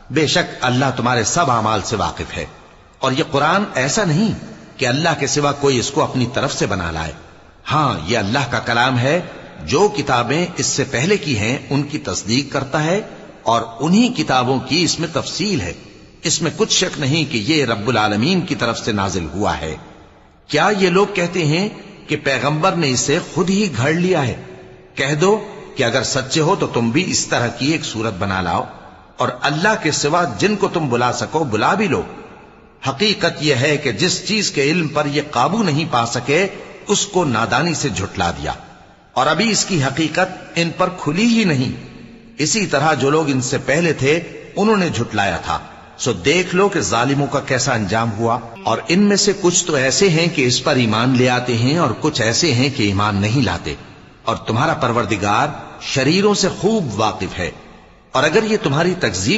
بے شک اللہ تمہارے سب اعمال سے واقف ہے، اور یہ قرآن ایسا نہیں کہ اللہ کے سوا کوئی اس کو اپنی طرف سے بنا لائے۔ ہاں یہ اللہ کا کلام ہے، جو کتابیں اس سے پہلے کی ہیں ان کی تصدیق کرتا ہے، اور انہی کتابوں کی اس میں تفصیل ہے۔ اس میں کچھ شک نہیں کہ یہ رب العالمین کی طرف سے نازل ہوا ہے۔ کیا یہ لوگ کہتے ہیں کہ پیغمبر نے اسے خود ہی گھڑ لیا ہے؟ کہہ دو کہ اگر سچے ہو تو تم بھی اس طرح کی ایک صورت بنا لاؤ، اور اللہ کے سوا جن کو تم بلا سکو بلا بھی لو۔ حقیقت یہ ہے کہ جس چیز کے علم پر یہ قابو نہیں پا سکے اس کو نادانی سے جھٹلا دیا، اور ابھی اس کی حقیقت ان پر کھلی ہی نہیں۔ اسی طرح جو لوگ ان سے پہلے تھے انہوں نے جھٹلایا تھا، سو دیکھ لو کہ ظالموں کا کیسا انجام ہوا۔ اور ان میں سے کچھ تو ایسے ہیں کہ اس پر ایمان لے آتے ہیں، اور کچھ ایسے ہیں کہ ایمان نہیں لاتے، اور تمہارا پروردگار شریروں سے خوب واقف ہے۔ اور اگر یہ تمہاری تکذیب